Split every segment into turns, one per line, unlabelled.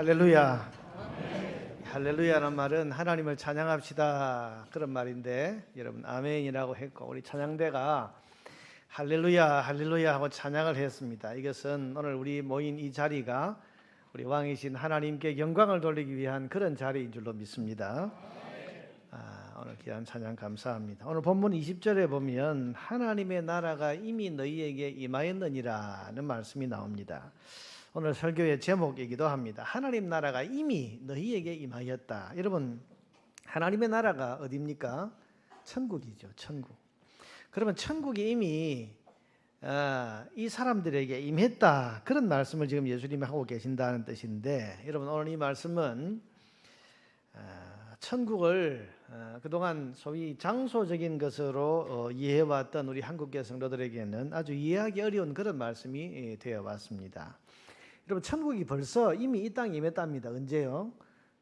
할렐루야. 할렐루야라는 말은 하나님을 찬양합시다 그런 말인데, 여러분 아멘이라고 했고 우리 찬양대가 할렐루야 할렐루야 하고 찬양을 했습니다. 이것은 오늘 우리 모인 이 자리가 우리 왕이신 하나님께 영광을 돌리기 위한 그런 자리인 줄로 믿습니다. 오늘 귀한 찬양 감사합니다. 오늘 본문 20절에 보면 하나님의 나라가 이미 너희에게 임하였느니라는 말씀이 나옵니다. 오늘 설교의 제목이기도 합니다. 하나님 나라가 이미 너희에게 임하였다. 여러분, 하나님의 나라가 어디입니까? 천국이죠. 천국. 그러면 천국이 이미 이 사람들에게 임했다, 그런 말씀을 지금 예수님이 하고 계신다는 뜻인데, 여러분 오늘 이 말씀은 천국을 그동안 소위 장소적인 것으로 이해해왔던 우리 한국계 성도들에게는 아주 이해하기 어려운 그런 말씀이 되어 왔습니다. 여러분, 천국이 벌써 이미 이 땅에 임했답니다. 언제요?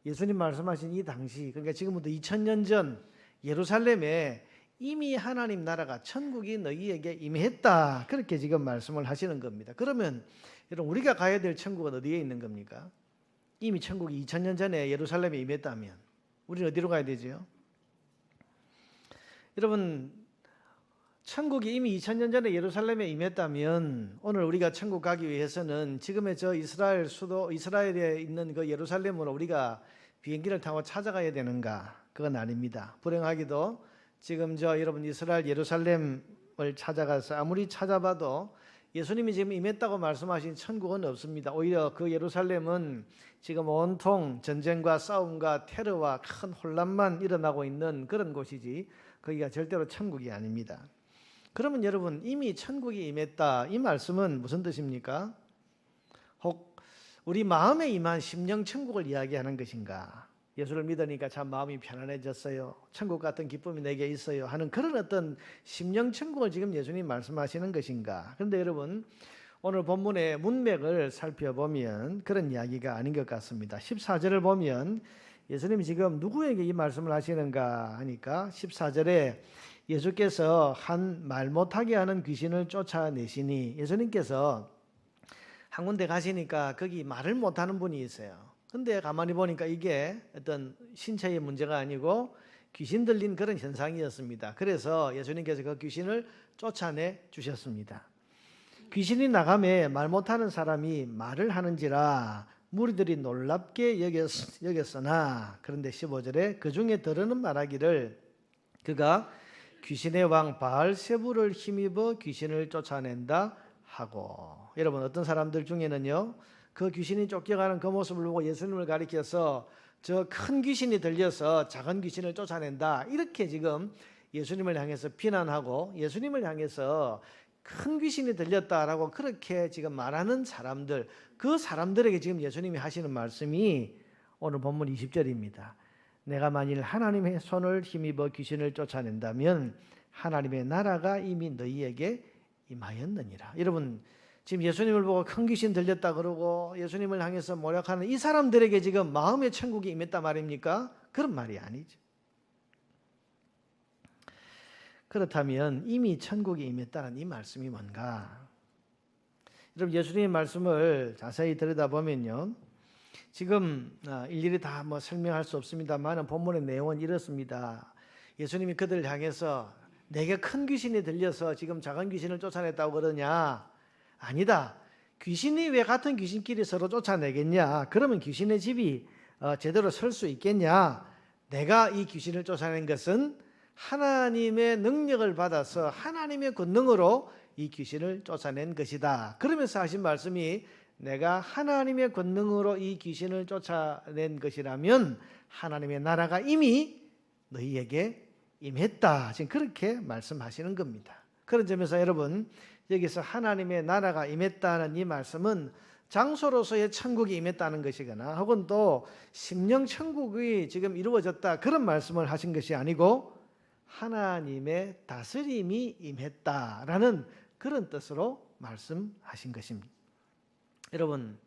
예수님 말씀하신 이 당시, 그러니까 지금부터 2000년 전 예루살렘에 이미 하나님 나라가, 천국이 너희에게 임했다, 그렇게 지금 말씀을 하시는 겁니다. 그러면 여러분, 우리가 가야 될 천국은 어디에 있는 겁니까? 이미 천국이 2000년 전에 예루살렘에 임했다면 우리는 어디로 가야 되죠? 여러분, 천국이 이미 2000년 전에 예루살렘에 임했다면 오늘 우리가 천국 가기 위해서는 지금의 저 이스라엘 수도, 이스라엘에 있는 그 예루살렘으로 우리가 비행기를 타고 찾아가야 되는가? 그건 아닙니다. 불행하게도 지금 여러분 이스라엘 예루살렘을 찾아가서 아무리 찾아봐도 예수님이 지금 임했다고 말씀하신 천국은 없습니다. 오히려 그 예루살렘은 지금 온통 전쟁과 싸움과 테러와 큰 혼란만 일어나고 있는 그런 곳이지 거기가 절대로 천국이 아닙니다. 그러면 여러분, 이미 천국이 임했다, 이 말씀은 무슨 뜻입니까? 혹 우리 마음에 임한 심령 천국을 이야기하는 것인가? 예수를 믿으니까 참 마음이 편안해졌어요, 천국 같은 기쁨이 내게 있어요 하는 그런 어떤 심령 천국을 지금 예수님 말씀하시는 것인가? 그런데 여러분, 오늘 본문의 문맥을 살펴보면 그런 이야기가 아닌 것 같습니다. 14절을 보면 예수님이 지금 누구에게 이 말씀을 하시는가 하니까 14절에 예수께서 한 말 못하게 하는 귀신을 쫓아내시니, 예수님께서 한 군데 가시니까 거기 말을 못하는 분이 있어요. 근데 가만히 보니까 이게 어떤 신체의 문제가 아니고 귀신 들린 그런 현상이었습니다. 그래서 예수님께서 그 귀신을 쫓아내 주셨습니다. 귀신이 나가매 말 못하는 사람이 말을 하는지라 무리들이 놀랍게 여겼으나, 그런데 15절에 그 중에 더러는 말하기를 그가 귀신의 왕 바알세부를 힘입어 귀신을 쫓아낸다 하고. 여러분, 어떤 사람들 중에는요, 그 귀신이 쫓겨가는 그 모습을 보고 예수님을 가리켜서 저 큰 귀신이 들려서 작은 귀신을 쫓아낸다, 이렇게 지금 예수님을 향해서 비난하고 예수님을 향해서 큰 귀신이 들렸다라고 그렇게 지금 말하는 사람들, 그 사람들에게 지금 예수님이 하시는 말씀이 오늘 본문 20절입니다. 내가 만일 하나님의 손을 힘입어 귀신을 쫓아낸다면 하나님의 나라가 이미 너희에게 임하였느니라. 여러분, 지금 예수님을 보고 큰 귀신 들렸다 그러고 예수님을 향해서 모략하는 이 사람들에게 지금 마음의 천국이 임했다 말입니까? 그런 말이 아니죠. 그렇다면 이미 천국이 임했다는 이 말씀이 뭔가? 여러분, 예수님의 말씀을 자세히 들여다보면요, 지금 일일이 다 설명할 수 없습니다만 본문의 내용은 이렇습니다. 예수님이 그들을 향해서 내게 큰 귀신이 들려서 지금 작은 귀신을 쫓아냈다고 그러냐? 아니다. 귀신이 왜 같은 귀신끼리 서로 쫓아내겠냐? 그러면 귀신의 집이 제대로 설 수 있겠냐? 내가 이 귀신을 쫓아낸 것은 하나님의 능력을 받아서 하나님의 권능으로 이 귀신을 쫓아낸 것이다. 그러면서 하신 말씀이, 내가 하나님의 권능으로 이 귀신을 쫓아낸 것이라면 하나님의 나라가 이미 너희에게 임했다, 지금 그렇게 말씀하시는 겁니다. 그런 점에서 여러분, 여기서 하나님의 나라가 임했다는 이 말씀은 장소로서의 천국이 임했다는 것이거나 혹은 또 심령 천국이 지금 이루어졌다, 그런 말씀을 하신 것이 아니고 하나님의 다스림이 임했다라는 그런 뜻으로 말씀하신 것입니다. 여러분,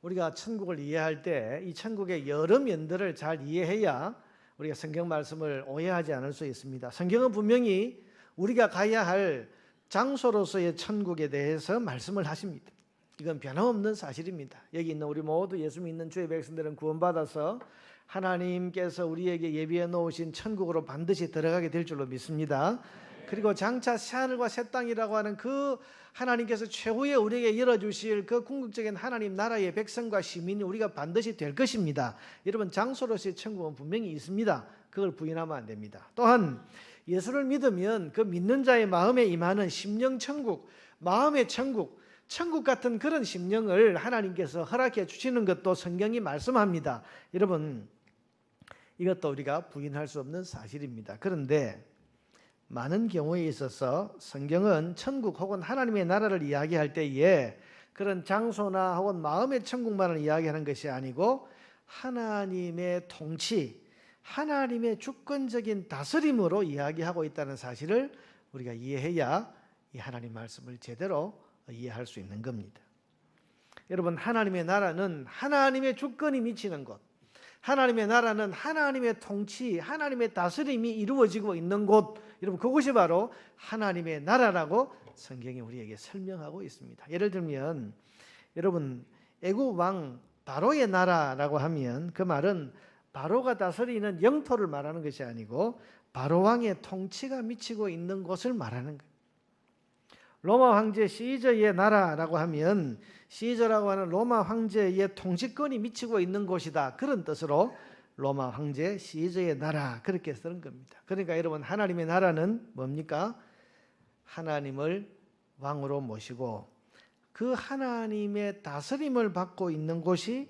우리가 천국을 이해할 때 이 천국의 여러 면들을 잘 이해해야 우리가 성경 말씀을 오해하지 않을 수 있습니다. 성경은 분명히 우리가 가야 할 장소로서의 천국에 대해서 말씀을 하십니다. 이건 변함없는 사실입니다. 여기 있는 우리 모두 예수 믿는 주의 백성들은 구원받아서 하나님께서 우리에게 예비해 놓으신 천국으로 반드시 들어가게 될 줄로 믿습니다. 그리고 장차 새하늘과 새 땅이라고 하는 그 하나님께서 최후에 우리에게 열어주실 그 궁극적인 하나님 나라의 백성과 시민이 우리가 반드시 될 것입니다. 여러분, 장소로서의 천국은 분명히 있습니다. 그걸 부인하면 안 됩니다. 또한 예수를 믿으면 그 믿는 자의 마음에 임하는 심령 천국, 마음의 천국, 천국 같은 그런 심령을 하나님께서 허락해 주시는 것도 성경이 말씀합니다. 여러분, 이것도 우리가 부인할 수 없는 사실입니다. 그런데 많은 경우에 있어서 성경은 천국 혹은 하나님의 나라를 이야기할 때에 그런 장소나 혹은 마음의 천국만을 이야기하는 것이 아니고 하나님의 통치, 하나님의 주권적인 다스림으로 이야기하고 있다는 사실을 우리가 이해해야 이 하나님 말씀을 제대로 이해할 수 있는 겁니다. 여러분, 하나님의 나라는 하나님의 주권이 미치는 곳, 하나님의 나라는 하나님의 통치, 하나님의 다스림이 이루어지고 있는 곳, 여러분, 그곳이 바로 하나님의 나라라고 성경이 우리에게 설명하고 있습니다. 예를 들면 여러분, 애굽 왕 바로의 나라라고 하면 그 말은 바로가 다스리는 영토를 말하는 것이 아니고 바로 왕의 통치가 미치고 있는 곳을 말하는 거예요. 로마 황제 시저의 나라라고 하면 시저라고 하는 로마 황제의 통치권이 미치고 있는 곳이다, 그런 뜻으로 로마 황제 시저의 나라, 그렇게 쓰는 겁니다. 그러니까 여러분, 하나님의 나라는 뭡니까? 하나님을 왕으로 모시고 그 하나님의 다스림을 받고 있는 곳이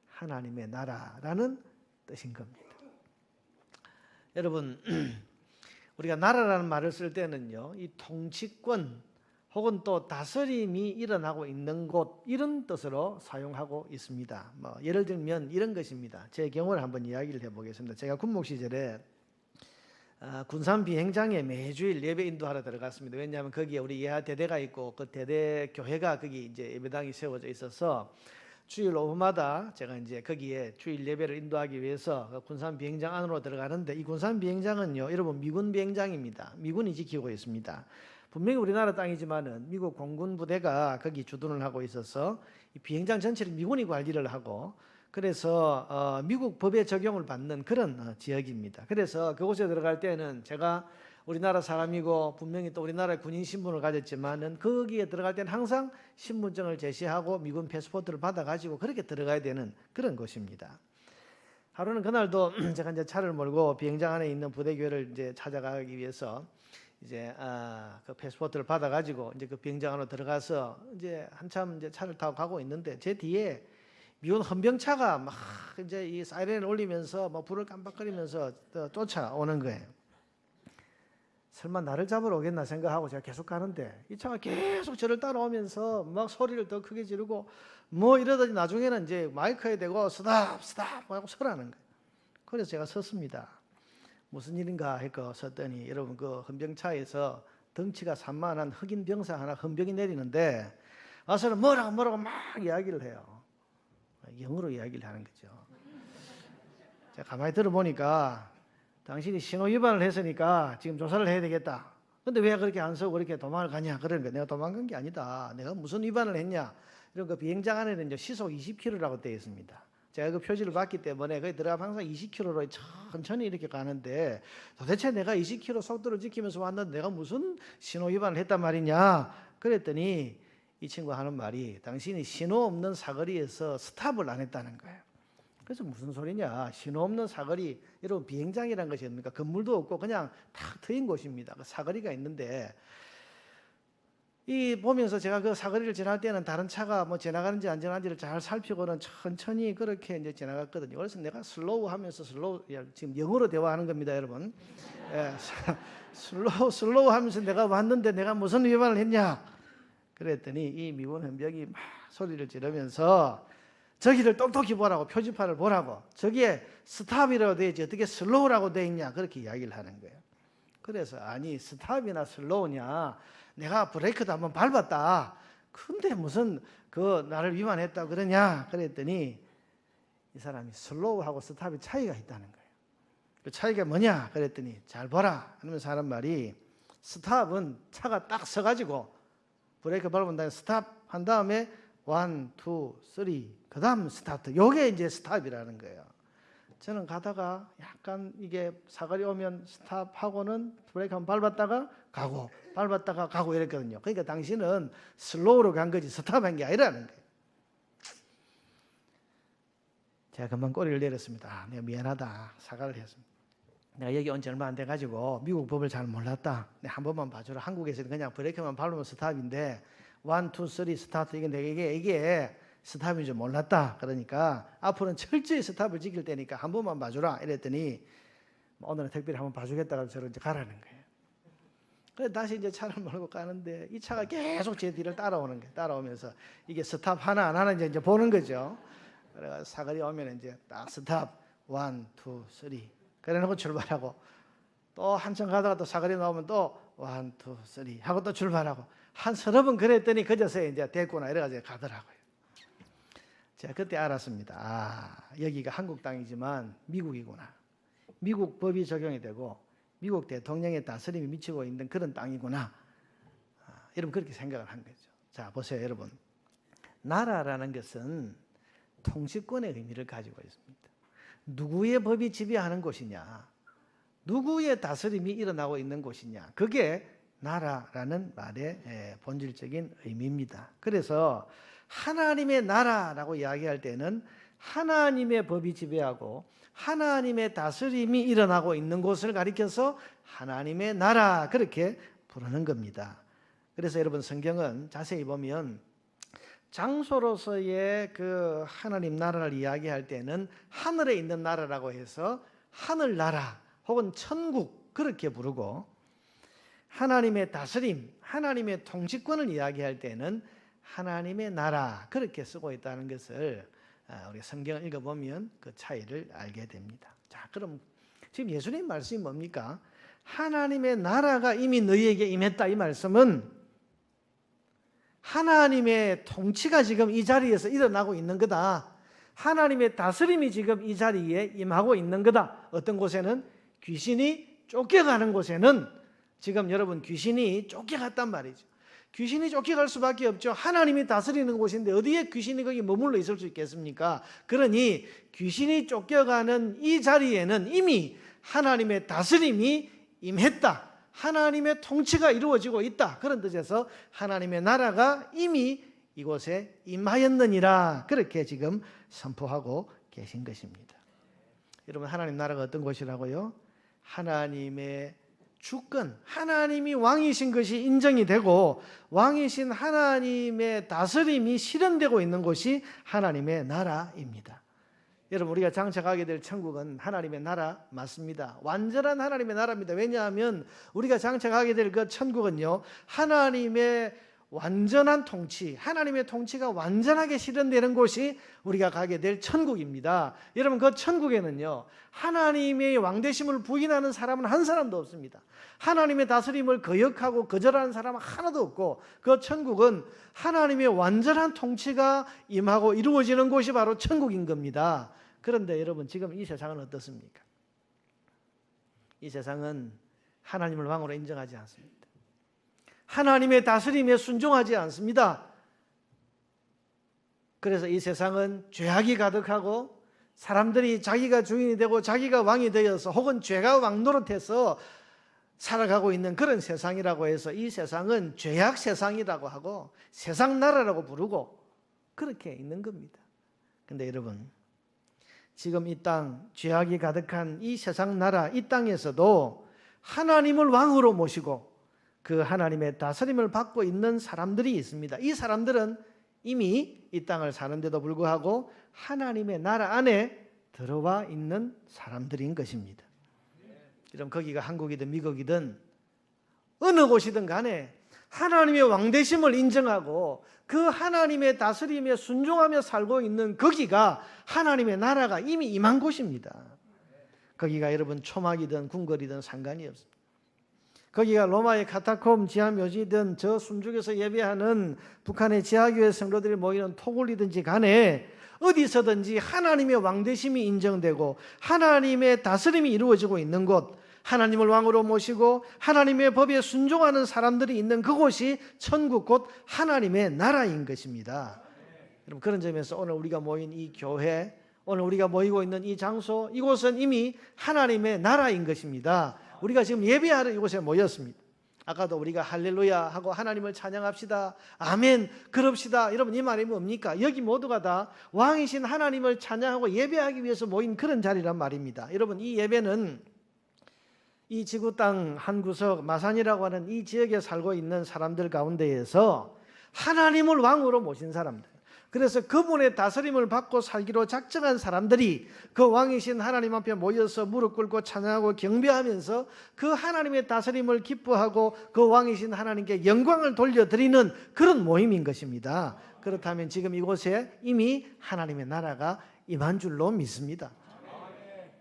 하나님의 나라라는 뜻인 겁니다. 여러분, 우리가 나라라는 말을 쓸 때는요, 이 통치권 혹은 또 다스림이 일어나고 있는 곳, 이런 뜻으로 사용하고 있습니다. 예를 들면 이런 것입니다. 제 경우를 한번 이야기를 해보겠습니다. 제가 군목 시절에 군산 비행장에 매주일 예배 인도하러 들어갔습니다. 왜냐하면 거기에 우리 예하 대대가 있고 그 대대 교회가 거기 이제 예배당이 세워져 있어서 주일 오후마다 제가 이제 거기에 주일 예배를 인도하기 위해서 군산 비행장 안으로 들어가는데, 이 군산 비행장은요, 여러분, 미군 비행장입니다. 미군이 지키고 있습니다. 분명히 우리나라 땅이지만은 미국 공군 부대가 거기 주둔을 하고 있어서 이 비행장 전체를 미군이 관리를 하고, 그래서 미국 법의 적용을 받는 그런 지역입니다. 그래서 그곳에 들어갈 때는 제가 우리나라 사람이고 분명히 또 우리나라의 군인 신분을 가졌지만은 거기에 들어갈 때는 항상 신분증을 제시하고 미군 패스포트를 받아가지고 그렇게 들어가야 되는 그런 곳입니다. 하루는 그날도 제가 이제 차를 몰고 비행장 안에 있는 부대교회를 이제 찾아가기 위해서 이제 그 패스포트를 받아가지고 이제 그 비행장 안으로 들어가서 이제 한참 이제 차를 타고 가고 있는데 제 뒤에 미군 헌병차가 막 이제 이 사이렌을 울리면서 뭐 불을 깜빡거리면서 쫓아오는 거예요. 설마 나를 잡으러 오겠나 생각하고 제가 계속 가는데 이 차가 계속 저를 따라오면서 막 소리를 더 크게 지르고 뭐 이러더니 나중에는 이제 마이크에 대고 스탑 하고 서라는 거예요. 그래서 제가 섰습니다. 무슨 일인가 했고 섰더니 여러분, 그 헌병차에서 덩치가 산만한 흑인 병사 하나 헌병이 내리는데 와서는 뭐라고 막 이야기를 해요. 영어로 이야기를 하는 거죠. 제가 가만히 들어보니까 당신이 신호 위반을 했으니까 지금 조사를 해야 되겠다. 근데 왜 그렇게 안 서고 그렇게 도망을 가냐? 그러니까 내가 도망간 게 아니다. 내가 무슨 위반을 했냐? 이런 그 비행장 안에는 이제 시속 20km라고 되어 있습니다. 제가 그 표지를 봤기 때문에 거기 들어가면 항상 20km로 천천히 이렇게 가는데 도대체 내가 20km 속도를 지키면서 왔는데 내가 무슨 신호 위반을 했단 말이냐? 그랬더니 이 친구가 하는 말이 당신이 신호 없는 사거리에서 스탑을 안 했다는 거예요. 그래서 무슨 소리냐? 신호 없는 사거리, 여러분, 비행장이라는 것이 뭡니까? 건물도 없고 그냥 탁 트인 곳입니다. 그 사거리가 있는데 이 보면서 제가 그 사거리를 지날 때는 다른 차가 뭐 지나가는지 안 지나가는지를 잘 살피고는 천천히 그렇게 이제 지나갔거든요. 그래서 내가 슬로우 하면서 지금 영어로 대화하는 겁니다, 여러분. 예, 슬로우 하면서 내가 왔는데 내가 무슨 위반을 했냐? 그랬더니 이 미군 헌병이 막 소리를 지르면서 저기를 똑똑히 보라고, 표지판을 보라고, 저기에 스탑이라고 되어 있지 어떻게 슬로우라고 되어 있냐, 그렇게 이야기를 하는 거예요. 그래서 아니 스탑이나 슬로우냐, 내가 브레이크도 한번 밟았다. 근데 무슨 그 나를 위반했다고 그러냐? 그랬더니 이 사람이 슬로우하고 스탑의 차이가 있다는 거예요. 그 차이가 뭐냐? 그랬더니 잘 보라 하면서 하는 말이, 스탑은 차가 딱 서가지고 브레이크 밟은 다음에 스탑 한 다음에 1, 2, 3 그 다음 스타트. 요게 이제 스탑이라는 거예요. 저는 가다가 약간 이게 사거리 오면 스탑하고는 브레이크 한번 밟았다가 가고 밟았다가 가고 이랬거든요. 그러니까 당신은 슬로우로 간 거지 스탑한 게 아니라는 거예요. 제가 금방 꼬리를 내렸습니다. 내가 미안하다. 사과를 했습니다. 내가 여기 온 지 얼마 안 돼가지고 미국 법을 잘 몰랐다. 내가 한 번만 봐주라. 한국에서는 그냥 브레이크만 밟으면 스탑인데 1, 2, 3 스타트 이게 스탑인 줄 몰랐다. 그러니까 앞으로는 철저히 스탑을 지킬 테니까 한 번만 봐주라. 이랬더니 오늘은 특별히 한번 봐주겠다고 저를 이제 가라는 거예요. 그래서 다시 이제 차를 몰고 가는데 이 차가 계속 제 뒤를 따라오는 거예요. 따라오면서 이게 스탑 하나 안 하는지 이제 보는 거죠. 그래서 사거리 오면 이제 딱 스탑 1, 2, 3 그래 놓고 출발하고 또 한참 가다가 또 사거리 나오면 또 1, 2, 3 하고 또 출발하고 한 서너 번 그랬더니 그저서 이제 됐구나 이래가지고 가더라고요. 제가 그때 알았습니다. 아, 여기가 한국 땅이지만 미국이구나. 미국 법이 적용이 되고 미국 대통령의 다스림이 미치고 있는 그런 땅이구나. 여러분 그렇게 생각을 한 거죠. 자, 보세요, 여러분. 나라라는 것은 통치권의 의미를 가지고 있습니다. 누구의 법이 지배하는 곳이냐, 누구의 다스림이 일어나고 있는 곳이냐, 그게 나라라는 말의 본질적인 의미입니다. 그래서 하나님의 나라라고 이야기할 때는 하나님의 법이 지배하고 하나님의 다스림이 일어나고 있는 곳을 가리켜서 하나님의 나라 그렇게 부르는 겁니다. 그래서 여러분 성경은 자세히 보면 장소로서의 그 하나님 나라를 이야기할 때는 하늘에 있는 나라라고 해서 하늘나라 혹은 천국 그렇게 부르고 하나님의 다스림, 하나님의 통치권을 이야기할 때는 하나님의 나라 그렇게 쓰고 있다는 것을 우리 성경을 읽어보면 그 차이를 알게 됩니다. 자, 그럼 지금 예수님 말씀이 뭡니까? 하나님의 나라가 이미 너희에게 임했다 이 말씀은 하나님의 통치가 지금 이 자리에서 일어나고 있는 거다. 하나님의 다스림이 지금 이 자리에 임하고 있는 거다. 어떤 곳에는 귀신이 쫓겨가는 곳에는 지금 여러분 귀신이 쫓겨갔단 말이죠. 귀신이 쫓겨갈 수밖에 없죠. 하나님이 다스리는 곳인데 어디에 귀신이 거기 머물러 있을 수 있겠습니까? 그러니 귀신이 쫓겨가는 이 자리에는 이미 하나님의 다스림이 임했다. 하나님의 통치가 이루어지고 있다. 그런 뜻에서 하나님의 나라가 이미 이곳에 임하였느니라. 그렇게 지금 선포하고 계신 것입니다. 여러분 하나님 나라가 어떤 곳이라고요? 하나님의 주권, 하나님이 왕이신 것이 인정이 되고 왕이신 하나님의 다스림이 실현되고 있는 곳이 하나님의 나라입니다. 여러분 우리가 장착하게 될 천국은 하나님의 나라 맞습니다. 완전한 하나님의 나라입니다. 왜냐하면 우리가 장착하게 될 그 천국은요 하나님의 완전한 통치, 하나님의 통치가 완전하게 실현되는 곳이 우리가 가게 될 천국입니다. 여러분 그 천국에는요 하나님의 왕되심을 부인하는 사람은 한 사람도 없습니다. 하나님의 다스림을 거역하고 거절하는 사람은 하나도 없고 그 천국은 하나님의 완전한 통치가 임하고 이루어지는 곳이 바로 천국인 겁니다. 그런데 여러분 지금 이 세상은 어떻습니까? 이 세상은 하나님을 왕으로 인정하지 않습니다. 하나님의 다스림에 순종하지 않습니다. 그래서 이 세상은 죄악이 가득하고 사람들이 자기가 주인이 되고 자기가 왕이 되어서 혹은 죄가 왕노릇해서 살아가고 있는 그런 세상이라고 해서 이 세상은 죄악 세상이라고 하고 세상 나라라고 부르고 그렇게 있는 겁니다. 그런데 여러분 지금 이 땅 죄악이 가득한 이 세상 나라 이 땅에서도 하나님을 왕으로 모시고 그 하나님의 다스림을 받고 있는 사람들이 있습니다. 이 사람들은 이미 이 땅을 사는데도 불구하고 하나님의 나라 안에 들어와 있는 사람들인 것입니다. 그럼 거기가 한국이든 미국이든 어느 곳이든 간에 하나님의 왕되심을 인정하고 그 하나님의 다스림에 순종하며 살고 있는 거기가 하나님의 나라가 이미 임한 곳입니다. 거기가 여러분 초막이든 궁궐이든 상관이 없습니다. 거기가 로마의 카타콤 지하묘지든 저 순죽에서 예배하는 북한의 지하교회 성도들이 모이는 토굴이든지 간에 어디서든지 하나님의 왕되심이 인정되고 하나님의 다스림이 이루어지고 있는 곳, 하나님을 왕으로 모시고 하나님의 법에 순종하는 사람들이 있는 그곳이 천국 곧 하나님의 나라인 것입니다. 여러분 그런 점에서 오늘 우리가 모인 이 교회, 오늘 우리가 모이고 있는 이 장소, 이곳은 이미 하나님의 나라인 것입니다. 우리가 지금 예배하러 이곳에 모였습니다. 아까도 우리가 할렐루야 하고 하나님을 찬양합시다, 아멘 그럽시다. 여러분 이 말이 뭡니까? 여기 모두가 다 왕이신 하나님을 찬양하고 예배하기 위해서 모인 그런 자리란 말입니다. 여러분 이 예배는 이 지구 땅 한 구석 마산이라고 하는 이 지역에 살고 있는 사람들 가운데에서 하나님을 왕으로 모신 사람들, 그래서 그분의 다스림을 받고 살기로 작정한 사람들이 그 왕이신 하나님 앞에 모여서 무릎 꿇고 찬양하고 경배하면서 그 하나님의 다스림을 기뻐하고 그 왕이신 하나님께 영광을 돌려드리는 그런 모임인 것입니다. 그렇다면 지금 이곳에 이미 하나님의 나라가 임한 줄로 믿습니다.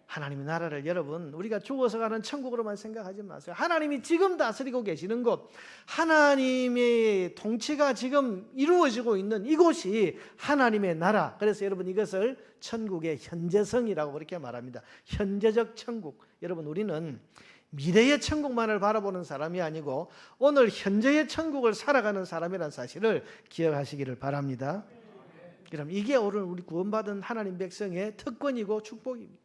하나님의 나라를 여러분 우리가 죽어서 가는 천국으로만 생각하지 마세요. 하나님이 지금 다스리고 계시는 곳, 하나님의 통치가 지금 이루어지고 있는 이곳이 하나님의 나라. 그래서 여러분 이것을 천국의 현재성이라고 그렇게 말합니다. 현재적 천국. 여러분 우리는 미래의 천국만을 바라보는 사람이 아니고 오늘 현재의 천국을 살아가는 사람이라는 사실을 기억하시기를 바랍니다. 그럼 이게 오늘 우리 구원받은 하나님 백성의 특권이고 축복입니다.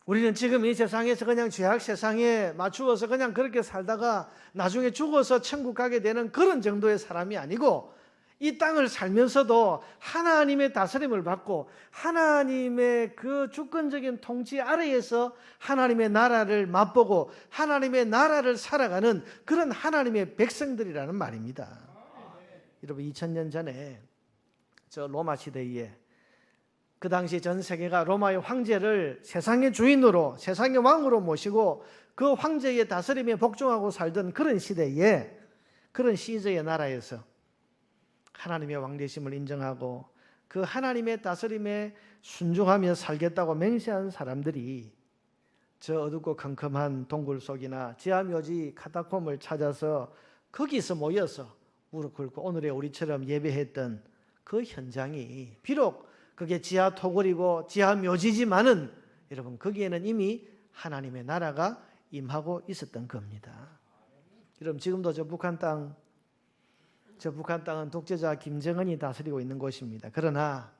우리는 지금 이 세상에서 그냥 죄악 세상에 맞추어서 그냥 그렇게 살다가 나중에 죽어서 천국 가게 되는 그런 정도의 사람이 아니고, 이 땅을 살면서도 하나님의 다스림을 받고 하나님의 그 주권적인 통치 아래에서 하나님의 나라를 맛보고 하나님의 나라를 살아가는 그런 하나님의 백성들이라는 말입니다. 여러분 2000년 전에 저 로마 시대에 그 당시 전 세계가 로마의 황제를 세상의 주인으로, 세상의 왕으로 모시고 그 황제의 다스림에 복종하고 살던 그런 시대에, 그런 시저의 나라에서 하나님의 왕되심을 인정하고 그 하나님의 다스림에 순종하며 살겠다고 맹세한 사람들이 저 어둡고 컴컴한 동굴 속이나 지하묘지 카타콤을 찾아서 거기서 모여서 무릎 꿇고 오늘의 우리처럼 예배했던 그 현장이, 비록 그게 지하 토굴이고 지하 묘지지만은 여러분 거기에는 이미 하나님의 나라가 임하고 있었던 겁니다. 여러분 지금도 저 북한 땅은 독재자 김정은이 다스리고 있는 곳입니다. 그러나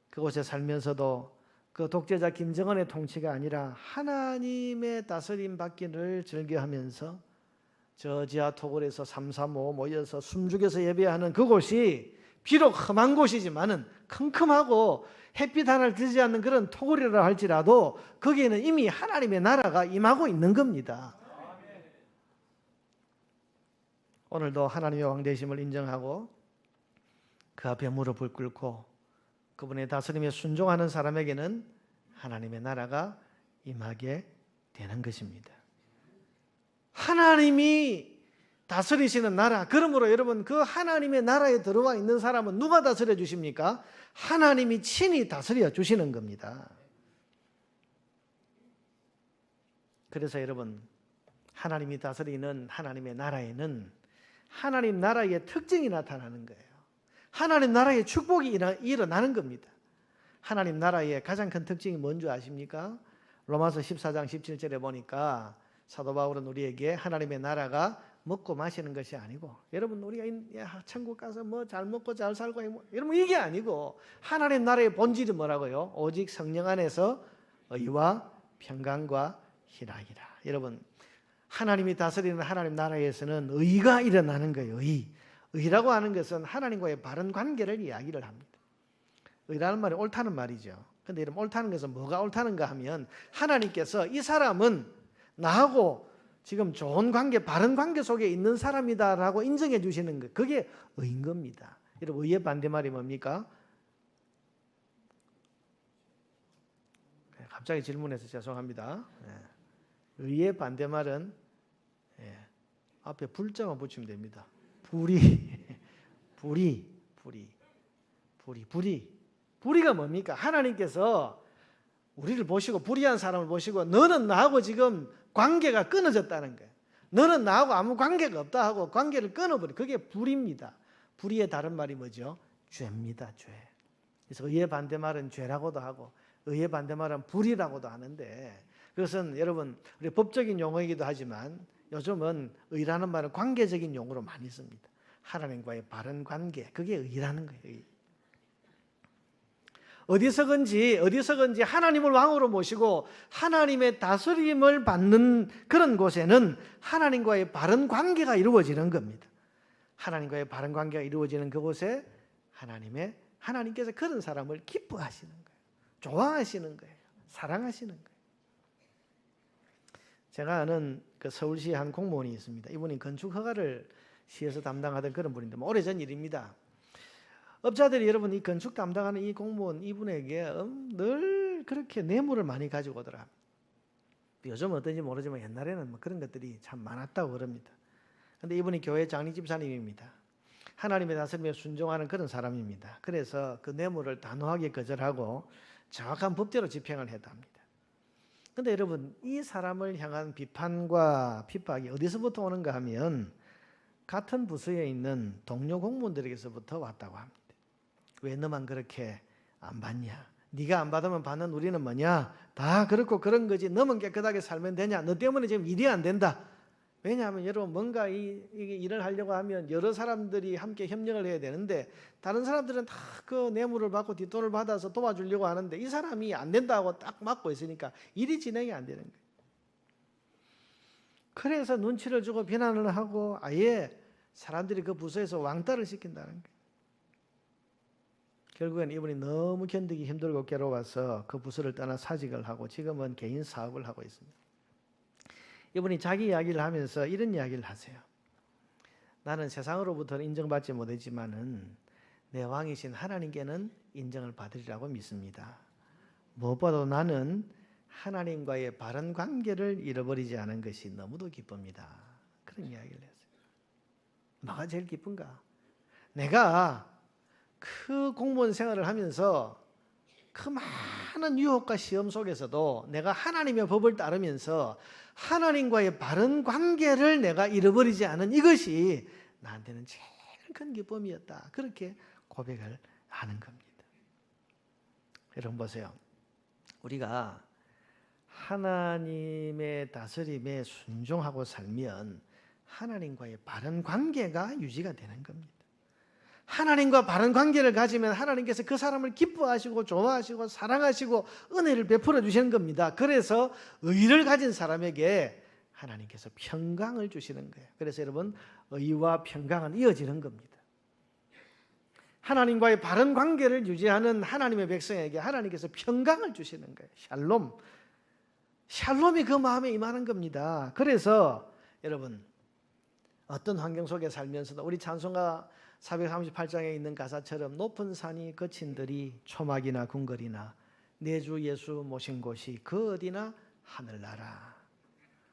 그곳에 살면서도 그 독재자 김정은의 통치가 아니라 하나님의 다스림 받기를 즐겨하면서 저 지하 토굴에서 335 모여서 숨죽여서 예배하는 그곳이 비록 험한 곳이지만은 컴컴하고 햇빛 하나를 들지 않는 그런 토굴이라 할지라도 거기에는 이미 하나님의 나라가 임하고 있는 겁니다. 오늘도 하나님의 왕되심을 인정하고 그 앞에 무릎을 꿇고 그분의 다스림에 순종하는 사람에게는 하나님의 나라가 임하게 되는 것입니다. 하나님이 다스리시는 나라, 그러므로 여러분 그 하나님의 나라에 들어와 있는 사람은 누가 다스려 주십니까? 하나님이 친히 다스려 주시는 겁니다. 그래서 여러분 하나님이 다스리는 하나님의 나라에는 하나님 나라의 특징이 나타나는 거예요. 하나님 나라의 축복이 일어나는 겁니다. 하나님 나라의 가장 큰 특징이 뭔지 아십니까? 로마서 14장 17절에 보니까 사도 바울은 우리에게 하나님의 나라가 먹고 마시는 것이 아니고, 여러분 우리가 천국 가서 뭐 잘 먹고 잘 살고 여러분 이게 아니고, 하나님 나라의 본질이 뭐라고요? 오직 성령 안에서 의와 평강과 희락이라. 여러분 하나님이 다스리는 하나님 나라에서는 의가 일어나는 거예요. 의라고 하는 것은 하나님과의 바른 관계를 이야기를 합니다. 의라는 말이 옳다는 말이죠. 그런데 여러분 옳다는 것은 뭐가 옳다는가 하면 하나님께서 이 사람은 나하고 지금 좋은 관계, 바른 관계 속에 있는 사람이다라고 인정해 주시는 것, 그게 의인 겁니다. 여러분 의의 반대말이 뭡니까? 갑자기 질문해서 죄송합니다. 의의 반대말은 앞에 불자만 붙이면 됩니다. 불의가 뭡니까? 하나님께서 우리를 보시고, 불의한 사람을 보시고 너는 나하고 지금 관계가 끊어졌다는 거예요. 너는 나하고 아무 관계가 없다 하고 관계를 끊어버려. 그게 불의입니다. 불의의 다른 말이 뭐죠? 죄입니다. 죄. 그래서 의의 반대말은 죄라고도 하고 의의 반대말은 불의라고도 하는데, 그것은 여러분 우리 법적인 용어이기도 하지만 요즘은 의라는 말은 관계적인 용어로 많이 씁니다. 하나님과의 바른 관계, 그게 의라는 거예요. 의. 어디서든지 하나님을 왕으로 모시고 하나님의 다스림을 받는 그런 곳에는 하나님과의 바른 관계가 이루어지는 겁니다. 하나님과의 바른 관계가 이루어지는 그곳에 하나님께서 그런 사람을 기뻐하시는 거예요. 좋아하시는 거예요. 사랑하시는 거예요. 제가 아는 그 서울시 한 공무원이 있습니다. 이분이 건축 허가를 시에서 담당하던 그런 분인데 오래전 일입니다. 업자들이 여러분 이 건축 담당하는 이 공무원 이분에게 늘 그렇게 뇌물을 많이 가지고 오더라. 요즘 어떤지 모르지만 옛날에는 뭐 그런 것들이 참 많았다고 그럽니다. 그런데 이분이 교회 장로 집사님입니다. 하나님의 다스림에 순종하는 그런 사람입니다. 그래서 그 뇌물을 단호하게 거절하고 정확한 법대로 집행을 했다 합니다. 그런데 여러분 이 사람을 향한 비판과 핍박이 어디서부터 오는가 하면 같은 부서에 있는 동료 공무원들에게서부터 왔다고 합니다. 왜 너만 그렇게 안 받냐? 네가 안 받으면 받는 우리는 뭐냐? 다 그렇고 그런 거지. 너만 깨끗하게 살면 되냐? 너 때문에 지금 일이 안 된다. 왜냐하면 여러분 뭔가 이게 일을 하려고 하면 여러 사람들이 함께 협력을 해야 되는데 다른 사람들은 다 그 뇌물을 받고 뒷돈을 받아서 도와주려고 하는데 이 사람이 안 된다고 딱 막고 있으니까 일이 진행이 안 되는 거예요. 그래서 눈치를 주고 비난을 하고 아예 사람들이 그 부서에서 왕따를 시킨다는 거예요. 결국엔 이분이 너무 견디기 힘들고 괴로워서 그 부서를 떠나 사직을 하고 지금은 개인 사업을 하고 있습니다. 이분이 자기 이야기를 하면서 이런 이야기를 하세요. 나는 세상으로부터는 인정받지 못했지만은 내 왕이신 하나님께는 인정을 받으리라고 믿습니다. 무엇보다도 나는 하나님과의 바른 관계를 잃어버리지 않은 것이 너무도 기쁩니다. 그런 이야기를 했어요. 뭐가 제일 기쁜가? 내가 그 공무원 생활을 하면서 그 많은 유혹과 시험 속에서도 내가 하나님의 법을 따르면서 하나님과의 바른 관계를 내가 잃어버리지 않은 이것이 나한테는 제일 큰 기쁨이었다. 그렇게 고백을 하는 겁니다. 여러분 보세요. 우리가 하나님의 다스림에 순종하고 살면 하나님과의 바른 관계가 유지가 되는 겁니다. 하나님과 바른 관계를 가지면 하나님께서 그 사람을 기뻐하시고 좋아하시고 사랑하시고 은혜를 베풀어 주시는 겁니다. 그래서 의를 가진 사람에게 하나님께서 평강을 주시는 거예요. 그래서 여러분 의와 평강은 이어지는 겁니다. 하나님과의 바른 관계를 유지하는 하나님의 백성에게 하나님께서 평강을 주시는 거예요. 샬롬. 샬롬이 그 마음에 임하는 겁니다. 그래서 여러분 어떤 환경 속에 살면서도 우리 찬송가 438장에 있는 가사처럼 높은 산이 거친들이 초막이나 궁궐이나 내 주 예수 모신 곳이 그 어디나 하늘나라.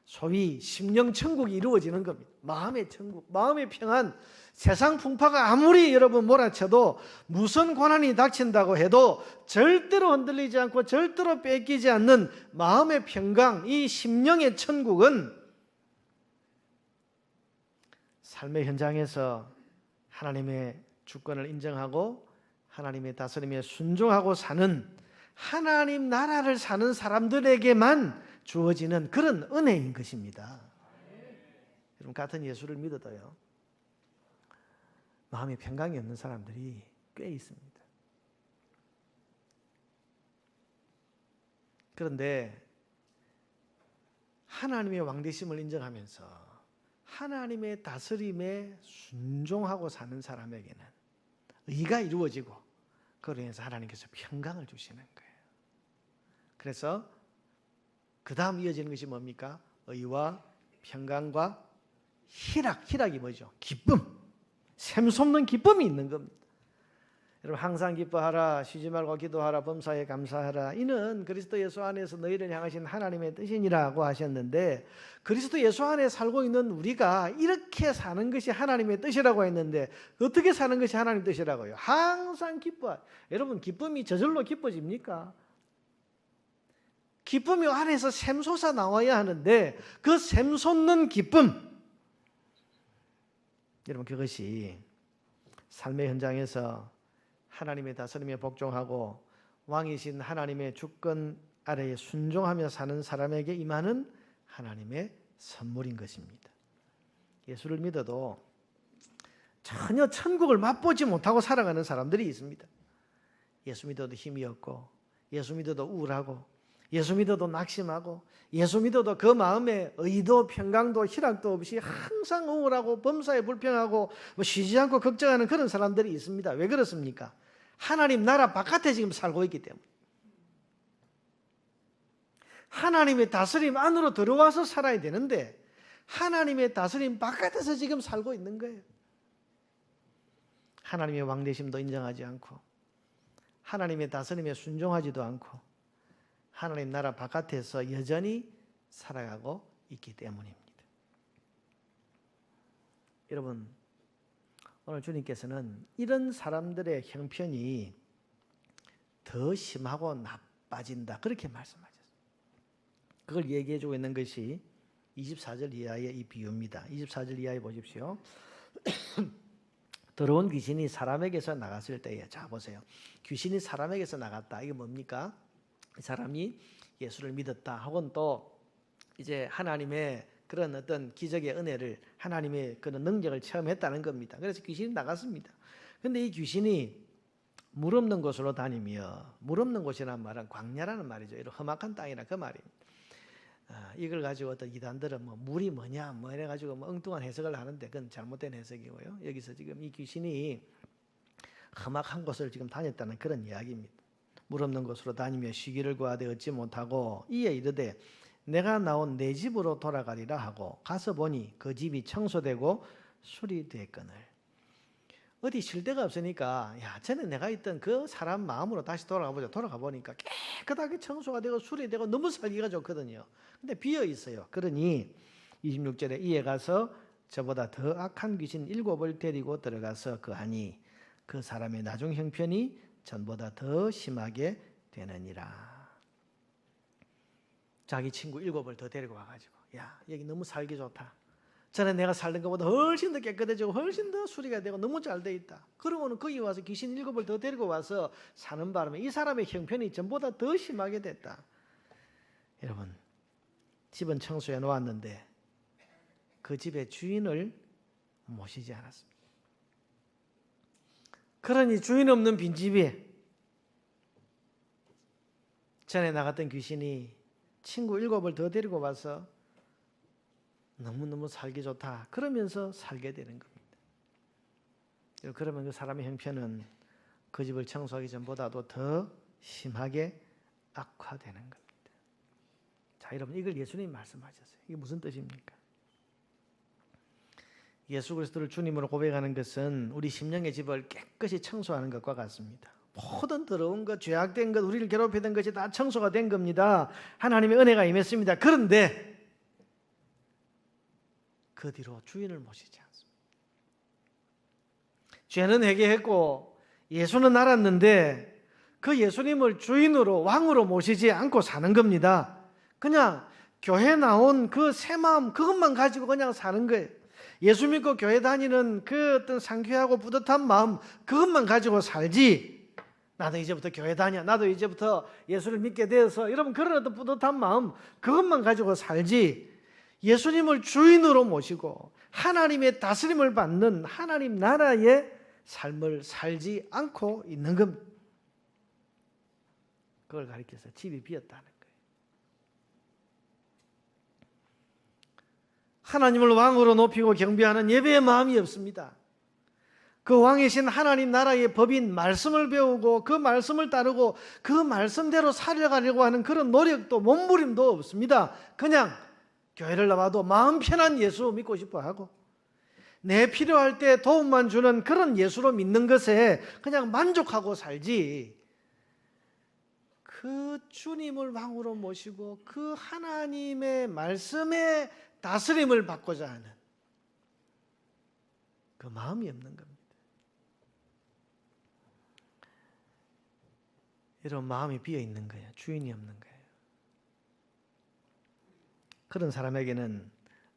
소위 심령 천국이 이루어지는 겁니다. 마음의 천국, 마음의 평안. 세상 풍파가 아무리 여러분 몰아쳐도 무슨 고난이 닥친다고 해도 절대로 흔들리지 않고 절대로 뺏기지 않는 마음의 평강, 이 심령의 천국은 삶의 현장에서 하나님의 주권을 인정하고 하나님의 다스림에 순종하고 사는 하나님 나라를 사는 사람들에게만 주어지는 그런 은혜인 것입니다. 여러분 같은 예수를 믿어도요 마음의 평강이 없는 사람들이 꽤 있습니다. 그런데 하나님의 왕되심을 인정하면서 하나님의 다스림에 순종하고 사는 사람에게는 의가 이루어지고 그로 인해서 하나님께서 평강을 주시는 거예요. 그래서 그 다음 이어지는 것이 뭡니까? 의와 평강과 희락이 뭐죠? 기쁨. 샘솟는 기쁨이 있는 겁니다. 여러분 항상 기뻐하라, 쉬지 말고 기도하라, 범사에 감사하라. 이는 그리스도 예수 안에서 너희를 향하신 하나님의 뜻이니라고 하셨는데 그리스도 예수 안에 살고 있는 우리가 이렇게 사는 것이 하나님의 뜻이라고 했는데 어떻게 사는 것이 하나님의 뜻이라고요? 항상 기뻐. 여러분 기쁨이 저절로 기뻐집니까? 기쁨이 안에서 샘솟아 나와야 하는데 그 샘솟는 기쁨, 여러분 그것이 삶의 현장에서 하나님의 다스림에 복종하고 왕이신 하나님의 주권 아래에 순종하며 사는 사람에게 임하는 하나님의 선물인 것입니다. 예수를 믿어도 전혀 천국을 맛보지 못하고 살아가는 사람들이 있습니다. 예수 믿어도 힘이 없고, 예수 믿어도 우울하고, 예수 믿어도 낙심하고, 예수 믿어도 그 마음에 의도, 평강도, 희락도 없이 항상 우울하고 범사에 불평하고 쉬지 않고 걱정하는 그런 사람들이 있습니다. 왜 그렇습니까? 하나님 나라 바깥에 지금 살고 있기 때문에. 하나님의 다스림 안으로 들어와서 살아야 되는데 하나님의 다스림 바깥에서 지금 살고 있는 거예요. 하나님의 왕되심도 인정하지 않고, 하나님의 다스림에 순종하지도 않고, 하나님 나라 바깥에서 여전히 살아가고 있기 때문입니다. 여러분, 오늘 주님께서는 이런 사람들의 형편이 더 심하고 나빠진다, 그렇게 말씀하셨어요. 그걸 얘기해 주고 있는 것이 24절 이하의 이 비유입니다. 24절 이하에 보십시오. 더러운 귀신이 사람에게서 나갔을 때에, 자 보세요. 귀신이 사람에게서 나갔다. 이게 뭡니까? 이 사람이 예수를 믿었다. 혹은 또 이제 하나님의 그런 어떤 기적의 은혜를, 하나님의 그런 능력을 체험했다는 겁니다. 그래서 귀신이 나갔습니다. 그런데 이 귀신이 물 없는 곳으로 다니며, 물 없는 곳이라는 말은 광야라는 말이죠. 이런 험악한 땅이라 그 말입니다. 이걸 가지고 어떤 이단들은 뭐 물이 뭐냐 뭐 이래가지고 뭐 엉뚱한 해석을 하는데 그건 잘못된 해석이고요. 여기서 지금 이 귀신이 험악한 곳을 지금 다녔다는 그런 이야기입니다. 물 없는 곳으로 다니며 쉬기를 구하되 얻지 못하고 이에 이르되 내가 나온 내 집으로 돌아가리라 하고 가서 보니 그 집이 청소되고 수리되거늘. 어디 쉴 데가 없으니까 야, 전에 내가 있던 그 사람 마음으로 다시 돌아가 보자. 돌아가 보니까 깨끗하게 청소가 되고 수리되고 너무 살기가 좋거든요. 근데 비어 있어요. 그러니 26절에 이에 가서 저보다 더 악한 귀신 7을 데리고 들어가서 거하니 그 사람의 나중 형편이 전보다 더 심하게 되느니라. 자기 친구 7을 더 데리고 와가지고 야, 여기 너무 살기 좋다. 전에 내가 살던 것보다 훨씬 더 깨끗해지고 훨씬 더 수리가 되고 너무 잘 돼 있다. 그러고는 거기 와서 귀신 7을 더 데리고 와서 사는 바람에 이 사람의 형편이 전보다 더 심하게 됐다. 여러분, 집은 청소해 놓았는데 그 집의 주인을 모시지 않았습니다. 그러니 주인 없는 빈집에 전에 나갔던 귀신이 친구 7을 더 데리고 와서 너무너무 살기 좋다. 그러면서 살게 되는 겁니다. 그러면 그 사람의 형편은 그 집을 청소하기 전보다도 더 심하게 악화되는 겁니다. 자, 여러분, 이걸 예수님이 말씀하셨어요. 이게 무슨 뜻입니까? 예수 그리스도를 주님으로 고백하는 것은 우리 심령의 집을 깨끗이 청소하는 것과 같습니다. 모든 더러운 것, 죄악된 것, 우리를 괴롭히던 것이 다 청소가 된 겁니다. 하나님의 은혜가 임했습니다. 그런데 그 뒤로 주인을 모시지 않습니다. 죄는 회개했고 예수는 알았는데 그 예수님을 주인으로, 왕으로 모시지 않고 사는 겁니다. 그냥 교회 나온 그 새 마음 그것만 가지고 그냥 사는 거예요. 예수 믿고 교회 다니는 그 어떤 상쾌하고 뿌듯한 마음 그것만 가지고 살지, 나도 이제부터 교회 다녀, 나도 이제부터 예수를 믿게 되어서, 여러분 그런 어떤 뿌듯한 마음 그것만 가지고 살지, 예수님을 주인으로 모시고 하나님의 다스림을 받는 하나님 나라의 삶을 살지 않고 있는 겁니다. 그걸 가리켜서 집이 비었다는 거예요. 하나님을 왕으로 높이고 경배하는 예배의 마음이 없습니다. 그 왕이신 하나님 나라의 법인 말씀을 배우고 그 말씀을 따르고 그 말씀대로 살아가려고 하는 그런 노력도 몸부림도 없습니다. 그냥 교회를 나와도 마음 편한 예수 믿고 싶어 하고 내 필요할 때 도움만 주는 그런 예수로 믿는 것에 그냥 만족하고 살지, 그 주님을 왕으로 모시고 그 하나님의 말씀에 다스림을 받고자 하는 그 마음이 없는 겁니다. 이런 마음이 비어 있는 거예요. 주인이 없는 거예요. 그런 사람에게는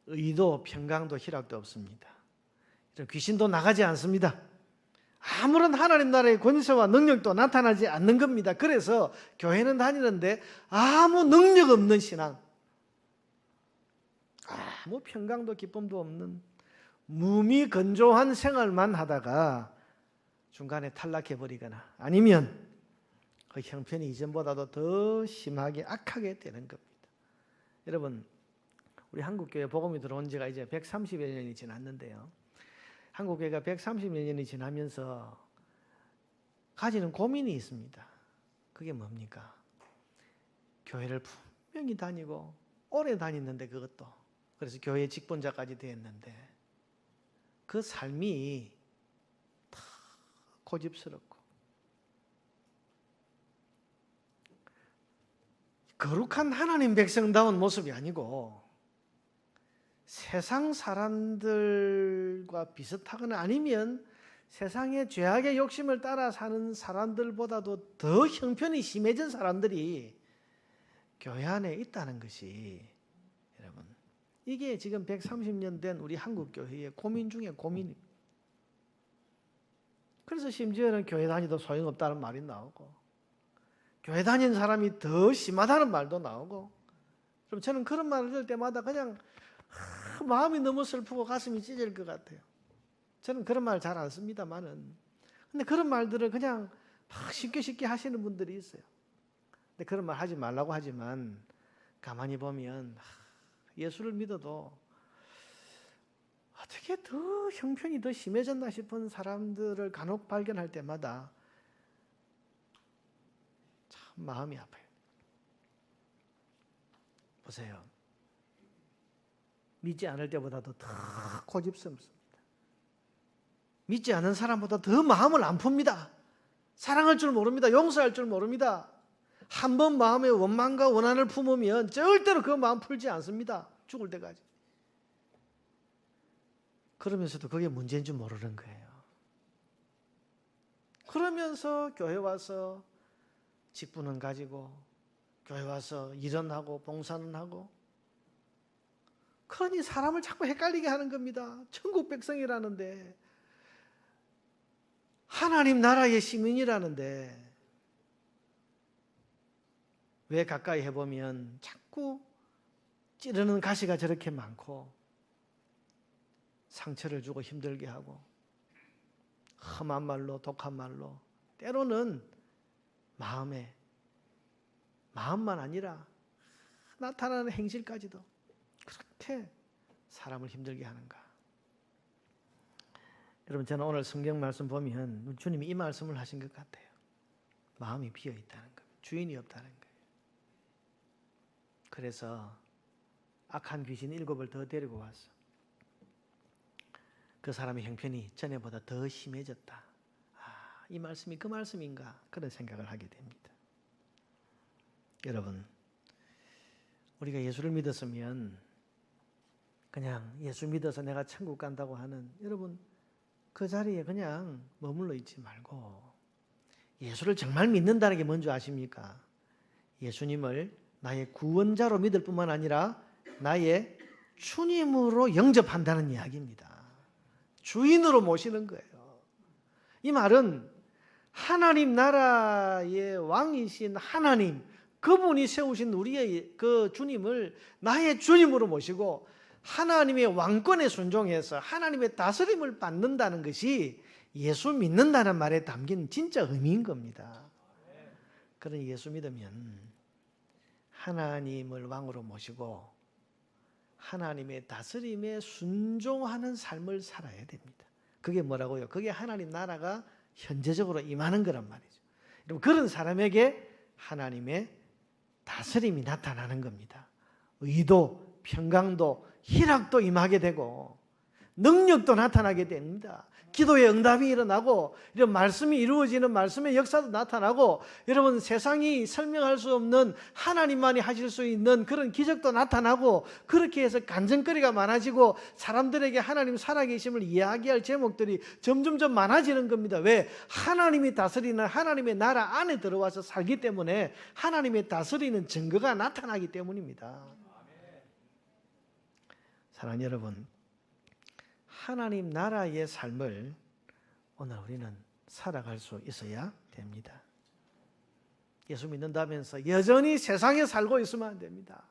의도, 평강도, 희락도 없습니다. 이런 귀신도 나가지 않습니다. 아무런 하나님 나라의 권세와 능력도 나타나지 않는 겁니다. 그래서 교회는 다니는데 아무 능력 없는 신앙, 아무 평강도 기쁨도 없는 무미건조한 생활만 하다가 중간에 탈락해버리거나 아니면 그 형편이 이전보다도 더 심하게 악하게 되는 겁니다. 여러분, 우리 한국교회 복음이 들어온 지가 이제 130여 년이 지났는데요. 한국교회가 130여 년이 지나면서 가지는 고민이 있습니다. 그게 뭡니까? 교회를 분명히 다니고 오래 다녔는데 그것도 그래서 교회 직분자까지 됐는데 그 삶이 다 고집스럽고 거룩한 하나님 백성다운 모습이 아니고 세상 사람들과 비슷하거나 아니면 세상의 죄악의 욕심을 따라 사는 사람들보다도 더 형편이 심해진 사람들이 교회 안에 있다는 것이 여러분 이게 지금 130년 된 우리 한국 교회의 고민 중에 고민입니다. 그래서 심지어는 교회 다니도 소용없다는 말이 나오고 교회 다니는 사람이 더 심하다는 말도 나오고 그럼 저는 그런 말을 들을 때마다 그냥 마음이 너무 슬프고 가슴이 찢어질 것 같아요. 저는 그런 말 잘 안 씁니다만은 근데 그런 말들을 그냥 막 쉽게 하시는 분들이 있어요. 근데 그런 말 하지 말라고 하지만 가만히 보면 예수를 믿어도 어떻게 더 형편이 더 심해졌나 싶은 사람들을 간혹 발견할 때마다 참 마음이 아파요. 보세요. 믿지 않을 때보다도 더 고집스럽습니다. 믿지 않은 사람보다 더 마음을 안 풉니다. 사랑할 줄 모릅니다. 용서할 줄 모릅니다. 한 번 마음에 원망과 원한을 품으면 절대로 그 마음 풀지 않습니다. 죽을 때까지. 그러면서도 그게 문제인 줄 모르는 거예요. 그러면서 교회 와서 직분은 가지고 교회 와서 일은 하고 봉사는 하고 그러니 사람을 자꾸 헷갈리게 하는 겁니다. 천국 백성이라는데 하나님 나라의 시민이라는데 왜 가까이 해보면 자꾸 찌르는 가시가 저렇게 많고 상처를 주고 힘들게 하고 험한 말로 독한 말로 때로는 마음만 아니라 나타나는 행실까지도 그렇게 사람을 힘들게 하는가. 여러분 저는 오늘 성경 말씀 보면 주님이 이 말씀을 하신 것 같아요. 마음이 비어있다는 거예요. 주인이 없다는 거예요. 그래서 악한 귀신 7을 더 데리고 왔어. 그 사람의 형편이 전에보다 더 심해졌다. 이 말씀이 그 말씀인가 그런 생각을 하게 됩니다. 여러분 우리가 예수를 믿었으면 그냥 예수 믿어서 내가 천국 간다고 하는 여러분 그 자리에 그냥 머물러 있지 말고 예수를 정말 믿는다는 게 뭔지 아십니까? 예수님을 나의 구원자로 믿을 뿐만 아니라 나의 주님으로 영접한다는 이야기입니다. 주인으로 모시는 거예요. 이 말은 하나님 나라의 왕이신 하나님 그분이 세우신 우리의 그 주님을 나의 주님으로 모시고 하나님의 왕권에 순종해서 하나님의 다스림을 받는다는 것이 예수 믿는다는 말에 담긴 진짜 의미인 겁니다. 그런 예수 믿으면 하나님을 왕으로 모시고 하나님의 다스림에 순종하는 삶을 살아야 됩니다. 그게 뭐라고요? 그게 하나님 나라가 현재적으로 임하는 거란 말이죠. 여러분 그런 사람에게 하나님의 다스림이 나타나는 겁니다. 의도, 평강도, 희락도 임하게 되고 능력도 나타나게 됩니다. 기도의 응답이 일어나고 이런 말씀이 이루어지는 말씀의 역사도 나타나고 여러분 세상이 설명할 수 없는 하나님만이 하실 수 있는 그런 기적도 나타나고 그렇게 해서 간증거리가 많아지고 사람들에게 하나님 살아계심을 이야기할 제목들이 점점점 많아지는 겁니다. 왜? 하나님이 다스리는 하나님의 나라 안에 들어와서 살기 때문에 하나님의 다스리는 증거가 나타나기 때문입니다. 사랑하는 여러분 하나님 나라의 삶을 오늘 우리는 살아갈 수 있어야 됩니다. 예수 믿는다면서 여전히 세상에 살고 있으면 안 됩니다.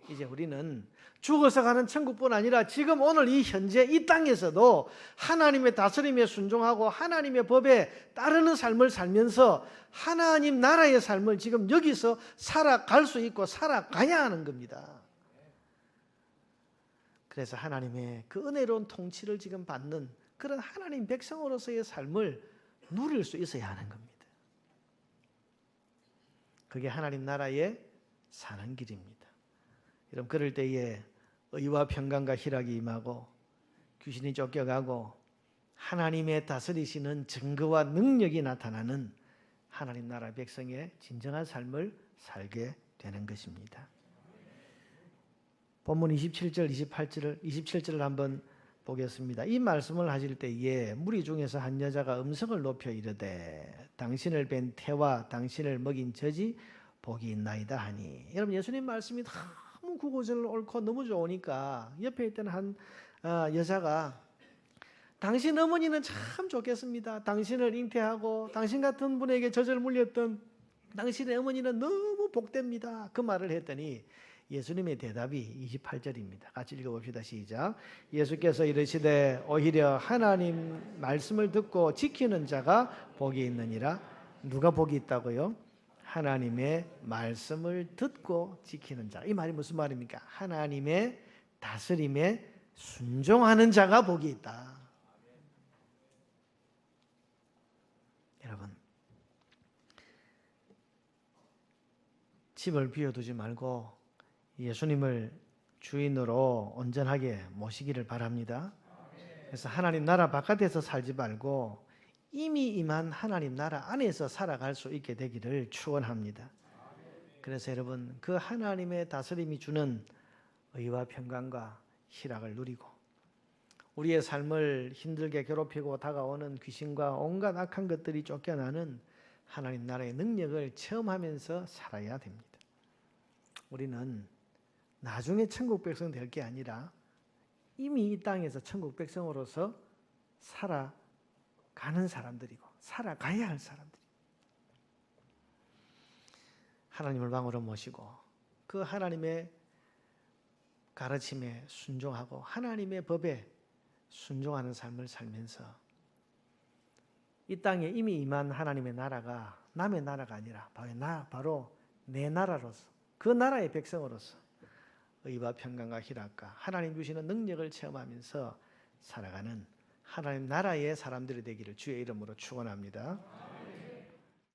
이제 우리는 죽어서 가는 천국뿐 아니라 지금 오늘 이 현재 이 땅에서도 하나님의 다스림에 순종하고 하나님의 법에 따르는 삶을 살면서 하나님 나라의 삶을 지금 여기서 살아갈 수 있고 살아가야 하는 겁니다. 그래서 하나님의 그 은혜로운 통치를 지금 받는 그런 하나님 백성으로서의 삶을 누릴 수 있어야 하는 겁니다. 그게 하나님 나라에 사는 길입니다. 여러분, 그럴 때에 의와 평강과 희락이 임하고 귀신이 쫓겨가고 하나님의 다스리시는 증거와 능력이 나타나는 하나님 나라 백성의 진정한 삶을 살게 되는 것입니다. 본문 27절, 27절을 한번 보겠습니다. 이 말씀을 하실 때에 무리 중에서 한 여자가 음성을 높여 이르되 당신을 뵌 태와 당신을 먹인 젖이 복이 있나이다 하니. 여러분, 예수님 말씀이 너무 구구절 옳고 너무 좋으니까 옆에 있던 한 여자가 당신 어머니는 참 좋겠습니다. 당신을 잉태하고 당신 같은 분에게 젖을 물렸던 당신의 어머니는 너무 복됩니다. 그 말을 했더니 예수님의 대답이 28절입니다. 같이 읽어봅시다. 시작. 예수께서 이르시되 오히려 하나님 말씀을 듣고 지키는 자가 복이 있느니라. 누가 복이 있다고요? 하나님의 말씀을 듣고 지키는 자. 이 말이 무슨 말입니까? 하나님의 다스림에 순종하는 자가 복이 있다. 여러분, 집을 비워두지 말고 예수님을 주인으로 온전하게 모시기를 바랍니다. 그래서 하나님 나라 바깥에서 살지 말고 이미 임한 하나님 나라 안에서 살아갈 수 있게 되기를 축원합니다. 그래서 여러분, 그 하나님의 다스림이 주는 의와 평강과 희락을 누리고 우리의 삶을 힘들게 괴롭히고 다가오는 귀신과 온갖 악한 것들이 쫓겨나는 하나님 나라의 능력을 체험하면서 살아야 됩니다. 우리는 나중에 천국 백성 될 게 아니라 이미 이 땅에서 천국 백성으로서 살아가는 사람들이고 살아가야 할 사람들이고 하나님을 방으로 모시고 그 하나님의 가르침에 순종하고 하나님의 법에 순종하는 삶을 살면서 이 땅에 이미 임한 하나님의 나라가 남의 나라가 아니라 바로 내 나라로서 그 나라의 백성으로서 의와 평강과 희락과 하나님 주시는 능력을 체험하면서 살아가는 하나님 나라의 사람들이 되기를 주의 이름으로 축원합니다.